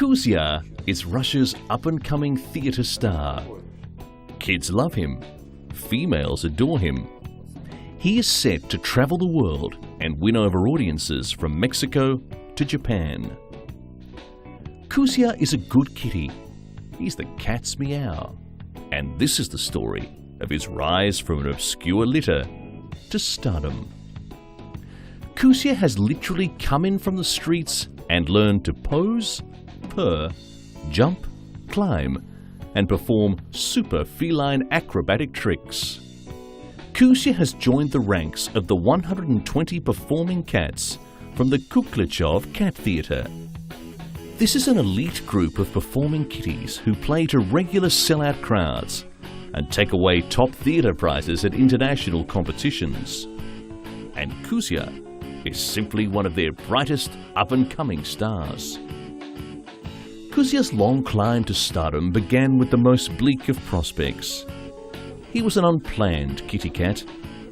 Kuzia is Russia's up-and-coming theatre star. Kids love him. Females adore him. He is set to travel the world and win over audiences from Mexico to Japan. Kuzia is a good kitty. He's the cat's meow. And this is the story of his rise from an obscure litter to stardom. Kuzia has literally come in from the streets and learned to pose, purr, jump, climb, and perform super feline acrobatic tricks. Kuzia has joined the ranks of the 120 performing cats from the Kuklichov Cat Theatre. This is an elite group of performing kitties who play to regular sellout crowds and take away top theatre prizes at international competitions. And Kuzia is simply one of their brightest up-and-coming stars. Kuzia's long climb to stardom began with the most bleak of prospects. He was an unplanned kitty cat,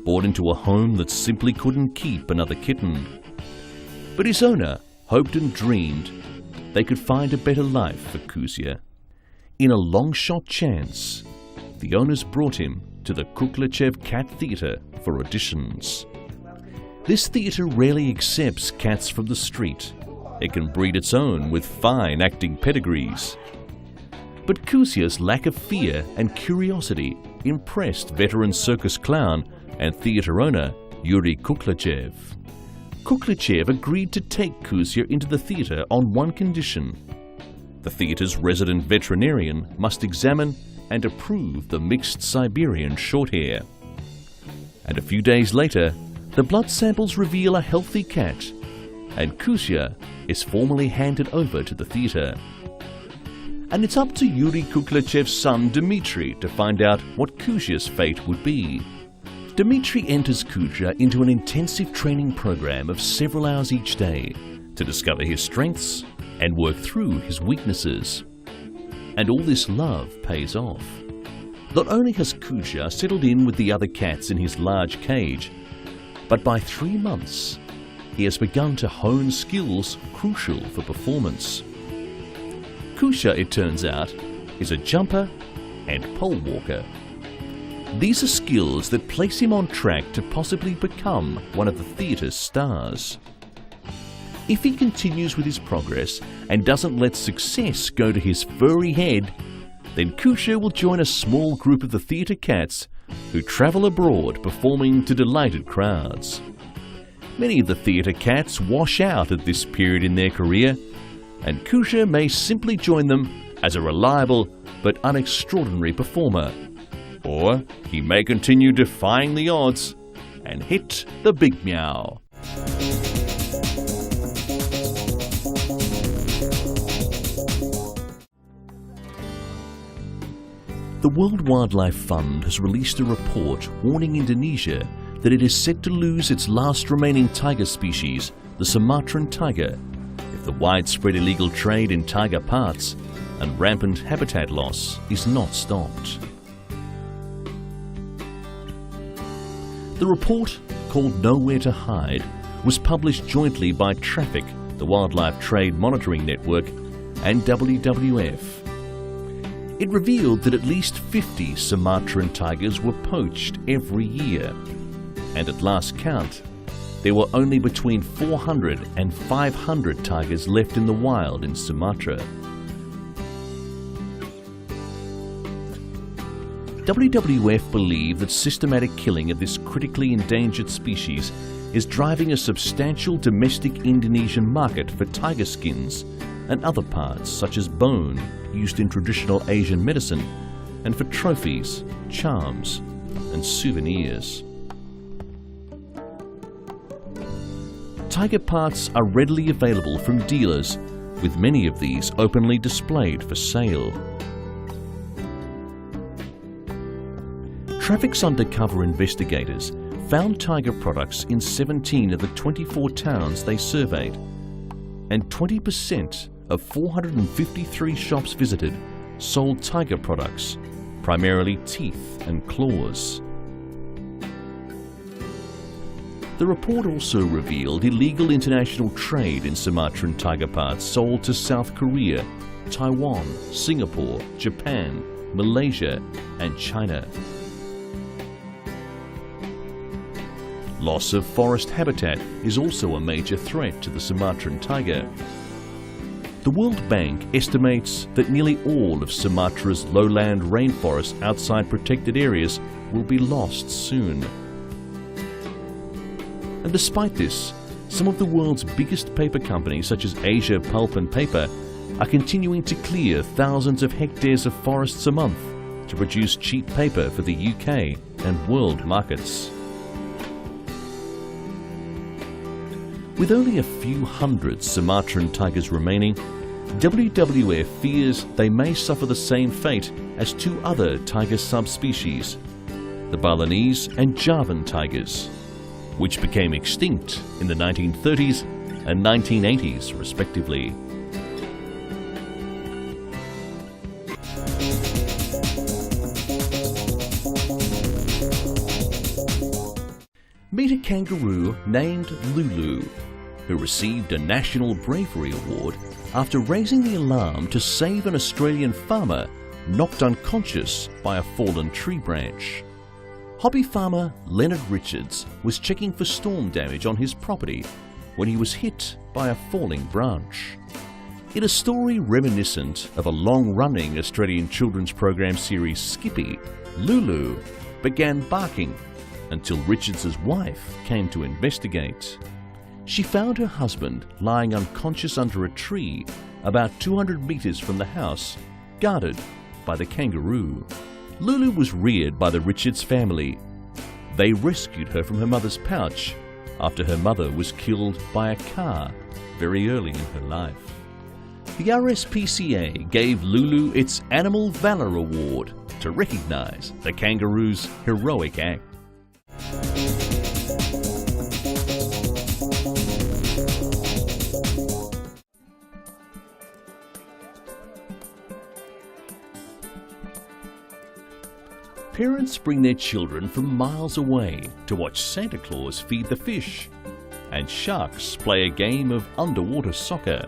born into a home that simply couldn't keep another kitten. But his owner hoped and dreamed they could find a better life for Kuzia. In a long-shot chance, the owners brought him to the Kuklichev Cat Theatre for auditions. This theatre rarely accepts cats from the street. It can breed its own with fine acting pedigrees. But Kuzia's lack of fear and curiosity impressed veteran circus clown and theatre owner Yuri Kuklichev. Kuklichev agreed to take Kuzia into the theatre on one condition. The theatre's resident veterinarian must examine and approve the mixed Siberian Shorthair. And a few days later, the blood samples reveal a healthy cat, and Kuzia is formally handed over to the theatre. And it's up to Yuri Kuklichev's son Dmitry to find out what Kuzia's fate would be. Dmitry enters Kuzia into an intensive training program of several hours each day to discover his strengths and work through his weaknesses. And all this love pays off. Not only has Kuzia settled in with the other cats in his large cage, but by 3 months, he has begun to hone skills crucial for performance. Kuzia, it turns out, is a jumper and pole walker. These are skills that place him on track to possibly become one of the theatre's stars. If he continues with his progress and doesn't let success go to his furry head, then Kuzia will join a small group of the theatre cats who travel abroad performing to delighted crowds. Many of the theatre cats wash out at this period in their career, and Kuzia may simply join them as a reliable but unextraordinary performer. Or he may continue defying the odds and hit the big meow. The World Wildlife Fund has released a report warning Indonesia that it is set to lose its last remaining tiger species, the Sumatran tiger, if the widespread illegal trade in tiger parts and rampant habitat loss is not stopped. The report, called Nowhere to Hide, was published jointly by Traffic, the Wildlife Trade Monitoring Network, and WWF. It revealed that at least 50 Sumatran tigers were poached every year, and at last count, there were only between 400 and 500 tigers left in the wild in Sumatra. WWF believe that systematic killing of this critically endangered species is driving a substantial domestic Indonesian market for tiger skins and other parts such as bone used in traditional Asian medicine and for trophies, charms and souvenirs. Tiger parts are readily available from dealers, with many of these openly displayed for sale. Traffic's undercover investigators found tiger products in 17 of the 24 towns they surveyed, and 20% of 453 shops visited sold tiger products, primarily teeth and claws. The report also revealed illegal international trade in Sumatran tiger parts sold to South Korea, Taiwan, Singapore, Japan, Malaysia and China. Loss of forest habitat is also a major threat to the Sumatran tiger. The World Bank estimates that nearly all of Sumatra's lowland rainforests outside protected areas will be lost soon. And despite this, some of the world's biggest paper companies such as Asia Pulp and Paper are continuing to clear thousands of hectares of forests a month to produce cheap paper for the UK and world markets. With only a few hundred Sumatran tigers remaining, WWF fears they may suffer the same fate as two other tiger subspecies, the Balinese and Javan tigers, which became extinct in the 1930s and 1980s respectively. Meet a kangaroo named Lulu, who received a National Bravery Award after raising the alarm to save an Australian farmer knocked unconscious by a fallen tree branch. Hobby farmer Leonard Richards was checking for storm damage on his property when he was hit by a falling branch. In a story reminiscent of a long-running Australian children's program series Skippy, Lulu began barking until Richards' wife came to investigate. She found her husband lying unconscious under a tree about 200 meters from the house, guarded by the kangaroo. Lulu was reared by the Richards family. They rescued her from her mother's pouch after her mother was killed by a car very early in her life. The RSPCA gave Lulu its Animal Valor Award to recognize the kangaroo's heroic act. Parents bring their children from miles away to watch Santa Claus feed the fish, and sharks play a game of underwater soccer.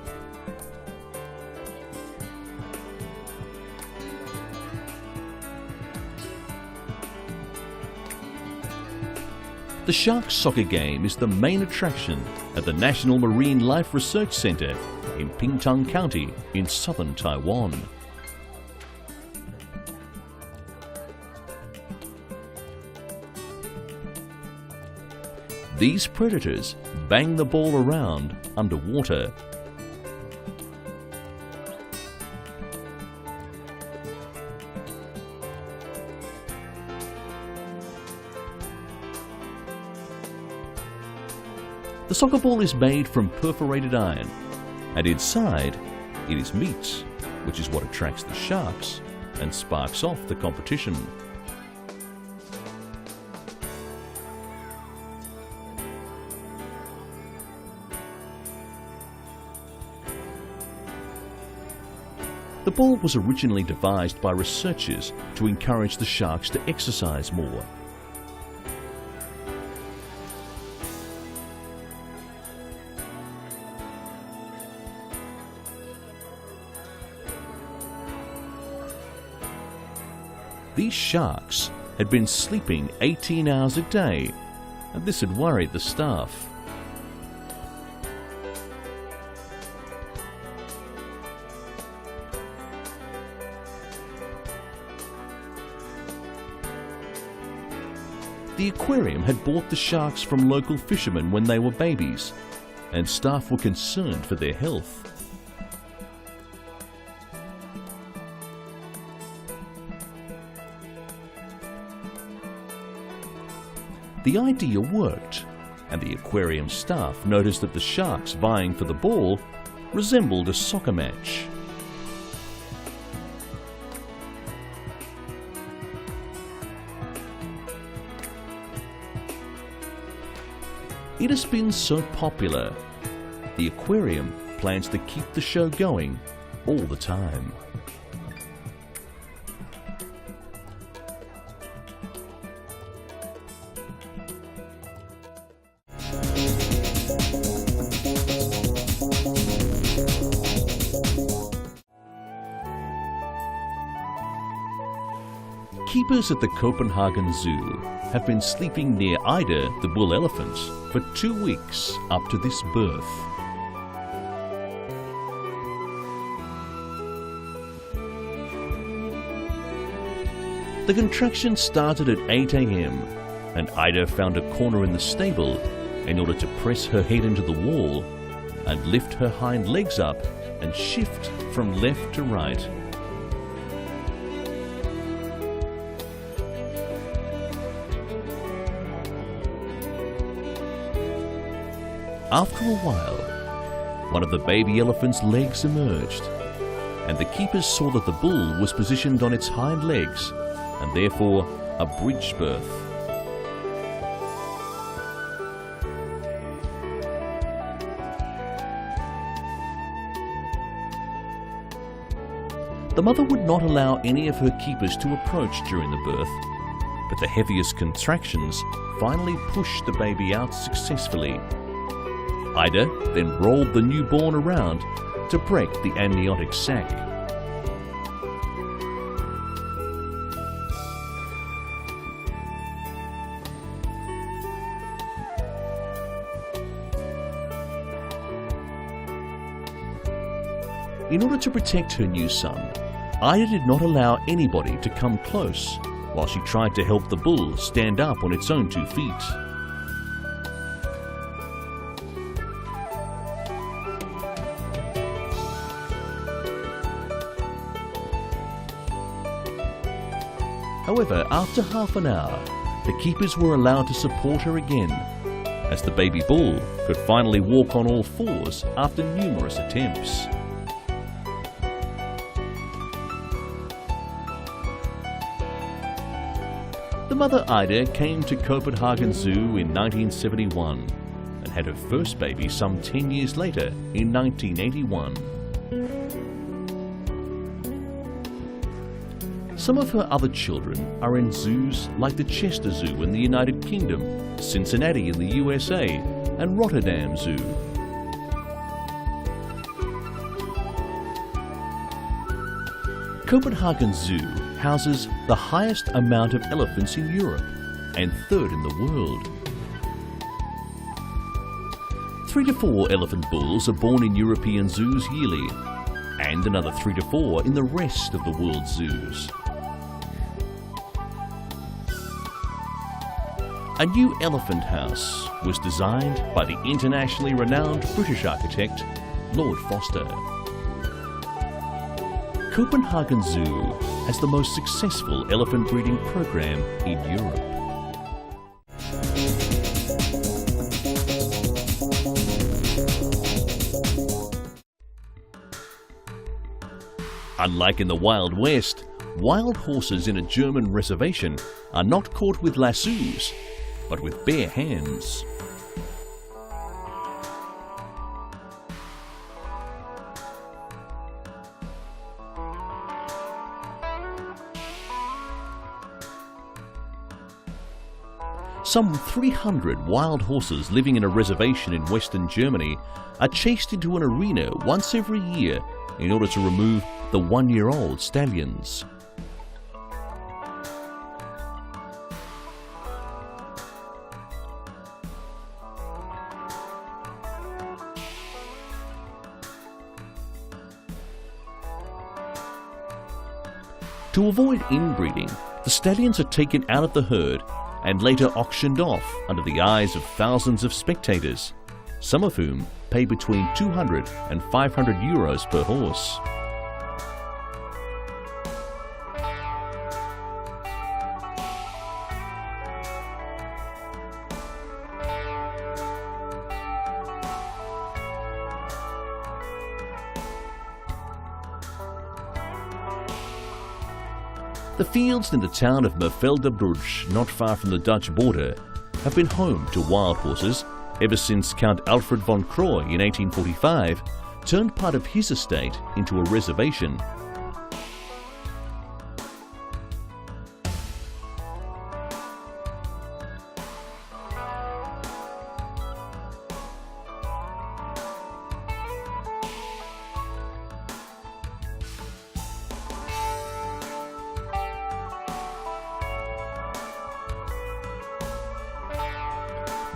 The shark soccer game is the main attraction at the National Marine Life Research Centre in Pingtung County in southern Taiwan. These predators bang the ball around underwater. The soccer ball is made from perforated iron, and inside it is meat, which is what attracts the sharks and sparks off the competition. The ball was originally devised by researchers to encourage the sharks to exercise more. These sharks had been sleeping 18 hours a day, and this had worried the staff. The aquarium had bought the sharks from local fishermen when they were babies, and staff were concerned for their health. The idea worked, and the aquarium staff noticed that the sharks vying for the ball resembled a soccer match. It has been so popular, the aquarium plans to keep the show going all the time. keepers at the Copenhagen Zoo have been sleeping near Ida, the bull elephant, for 2 weeks up to this birth. The contraction started at 8 a.m. and Ida found a corner in the stable in order to press her head into the wall and lift her hind legs up and shift from left to right. After a while, one of the baby elephant's legs emerged, and the keepers saw that the bull was positioned on its hind legs and therefore a bridge birth. The mother would not allow any of her keepers to approach during the birth, but the heaviest contractions finally pushed the baby out successfully. Ida then rolled the newborn around to break the amniotic sac. In order to protect her new son, Ida did not allow anybody to come close while she tried to help the bull stand up on its own 2 feet. However, after half an hour, the keepers were allowed to support her again, as the baby bull could finally walk on all fours after numerous attempts. The mother Ida came to Copenhagen Zoo in 1971 and had her first baby some 10 years later in 1981. Some of her other children are in zoos like the Chester Zoo in the United Kingdom, Cincinnati in the USA, and Rotterdam Zoo. Copenhagen Zoo houses the highest amount of elephants in Europe and 3rd in the world. 3 to 4 elephant bulls are born in European zoos yearly, and another 3 to 4 in the rest of the world's zoos. A new elephant house was designed by the internationally renowned British architect Lord Foster. Copenhagen Zoo has the most successful elephant breeding program in Europe. Unlike in the Wild West, wild horses in a German reservation are not caught with lassos, but with bare hands. Some 300 wild horses living in a reservation in western Germany are chased into an arena once every year in order to remove the 1-year-old stallions. To avoid inbreeding, the stallions are taken out of the herd and later auctioned off under the eyes of thousands of spectators, some of whom pay between 200 and 500 euros per horse. The fields in the town of Mervelderbruch, not far from the Dutch border, have been home to wild horses ever since Count Alfred von Croy in 1845 turned part of his estate into a reservation.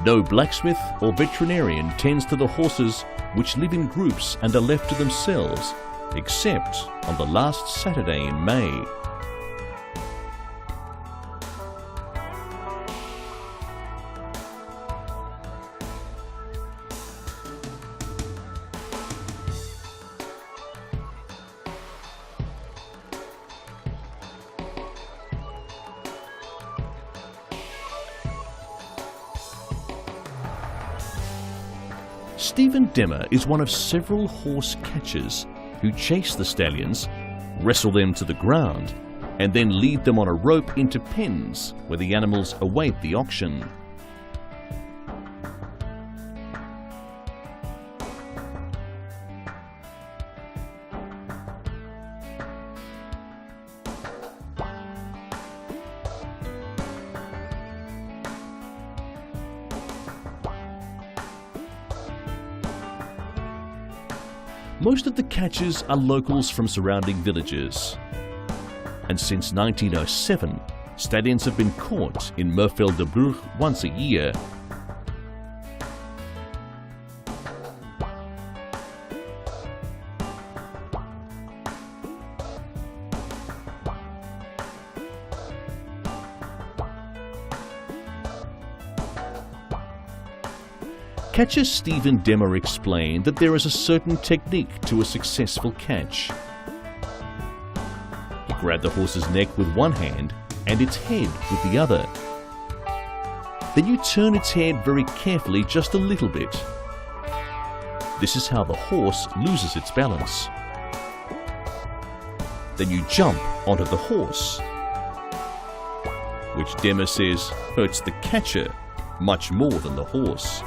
No blacksmith or veterinarian tends to the horses, which live in groups and are left to themselves, except on the last Saturday in May. Stephen Demmer is one of several horse catchers who chase the stallions, wrestle them to the ground, and then lead them on a rope into pens where the animals await the auction. Most of the catchers are locals from surrounding villages. And since 1907, stallions have been caught in Merveldebrug once a year. Catcher Stephen Demmer explained that there is a certain technique to a successful catch. You grab the horse's neck with one hand and its head with the other. Then you turn its head very carefully just a little bit. This is how the horse loses its balance. Then you jump onto the horse, which Demmer says hurts the catcher much more than the horse.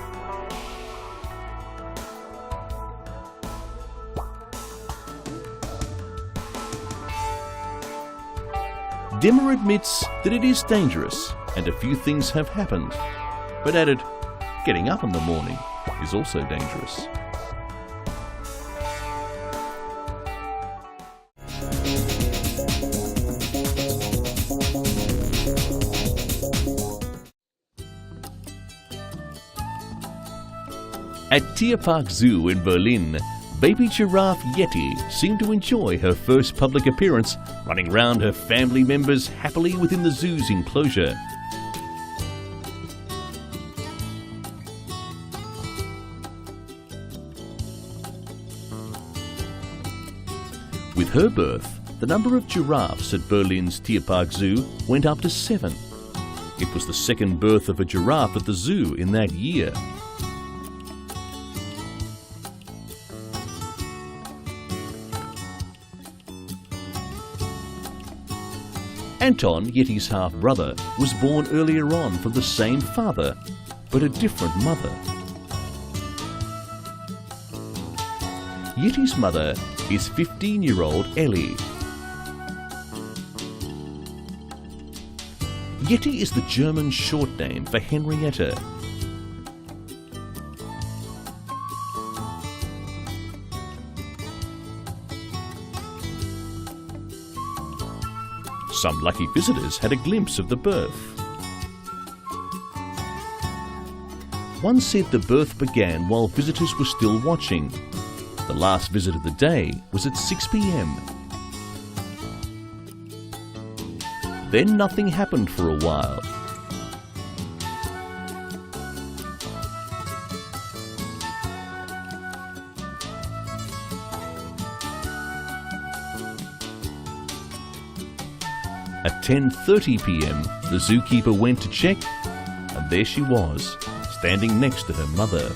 Demmer admits that it is dangerous and a few things have happened, but added, getting up in the morning is also dangerous. At Tierpark Zoo in Berlin, baby giraffe Yeti seemed to enjoy her first public appearance, running round her family members happily within the zoo's enclosure. With her birth, the number of giraffes at Berlin's Tierpark Zoo went up to 7. It was the second birth of a giraffe at the zoo in that year. Anton, Yeti's half-brother, was born earlier on from the same father, but a different mother. Yeti's mother is 15-year-old Ellie. Yeti is the German short name for Henrietta. Some lucky visitors had a glimpse of the birth. One said the birth began while visitors were still watching. The last visit of the day was at 6 p.m. Then nothing happened for a while. At 10:30 p.m, the zookeeper went to check, and there she was, standing next to her mother.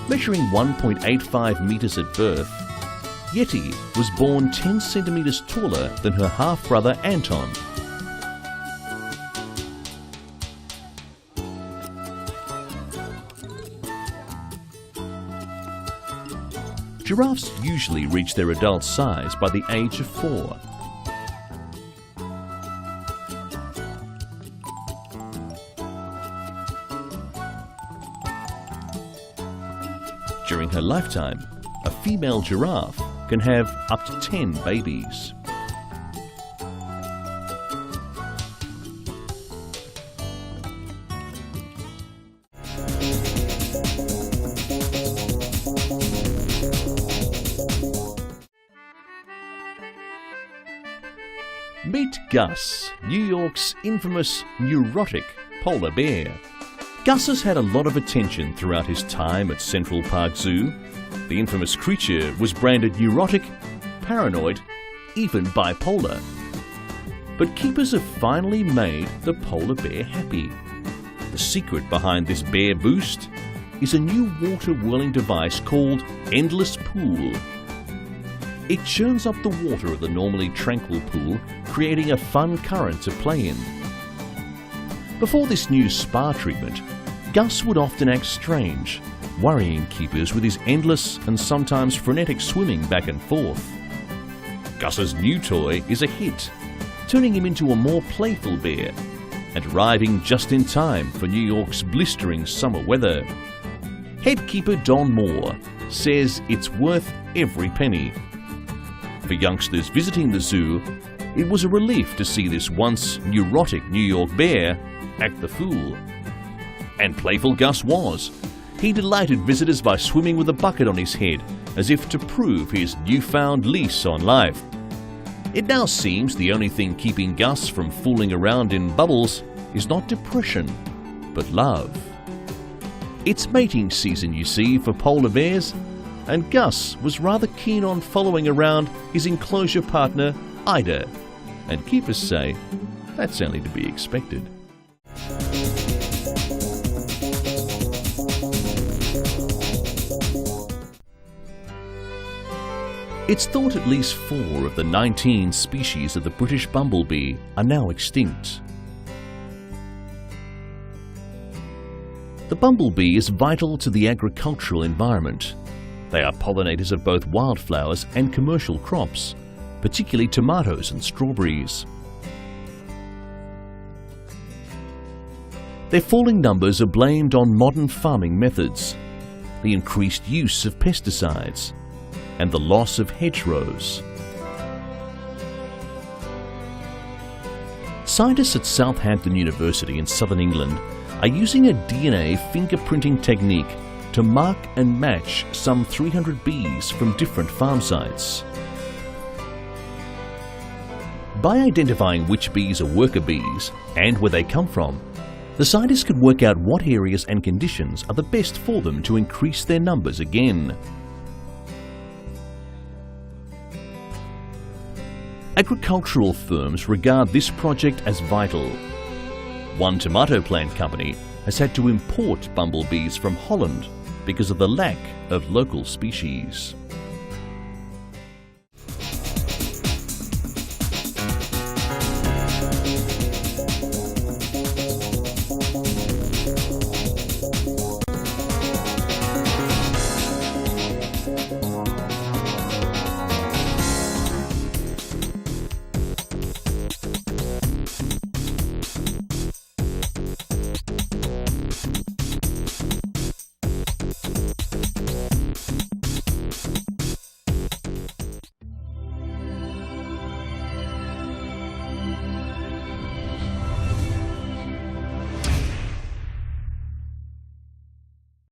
Measuring 1.85 meters at birth, Yeti was born 10 centimeters taller than her half-brother Anton. Giraffes usually reach their adult size by the age of 4. During her lifetime, a female giraffe can have up to 10 babies. Meet Gus, New York's infamous neurotic polar bear. Gus has had a lot of attention throughout his time at Central Park Zoo. The infamous creature was branded neurotic, paranoid, even bipolar. But keepers have finally made the polar bear happy. The secret behind this bear boost is a new water-whirling device called Endless Pool. It churns up the water of the normally tranquil pool, creating a fun current to play in. Before this new spa treatment, Gus would often act strange, worrying keepers with his endless and sometimes frenetic swimming back and forth. Gus's new toy is a hit, turning him into a more playful bear and arriving just in time for New York's blistering summer weather. Head keeper Don Moore says it's worth every penny. For youngsters visiting the zoo, it was a relief to see this once neurotic New York bear act the fool. And playful Gus was. He delighted visitors by swimming with a bucket on his head, as if to prove his newfound lease on life. It now seems the only thing keeping Gus from fooling around in bubbles is not depression, but love. It's mating season, you see, for polar bears, and Gus was rather keen on following around his enclosure partner, Ida, and keepers say that's only to be expected. It's thought at least 4 of the 19 species of the British bumblebee are now extinct. The bumblebee is vital to the agricultural environment. They are pollinators of both wildflowers and commercial crops, particularly tomatoes and strawberries. Their falling numbers are blamed on modern farming methods, the increased use of pesticides, and the loss of hedgerows. Scientists at Southampton University in southern England are using a DNA fingerprinting technique to mark and match some 300 bees from different farm sites. By identifying which bees are worker bees and where they come from, the scientists can work out what areas and conditions are the best for them to increase their numbers again. Agricultural firms regard this project as vital. One tomato plant company has had to import bumblebees from Holland because of the lack of local species.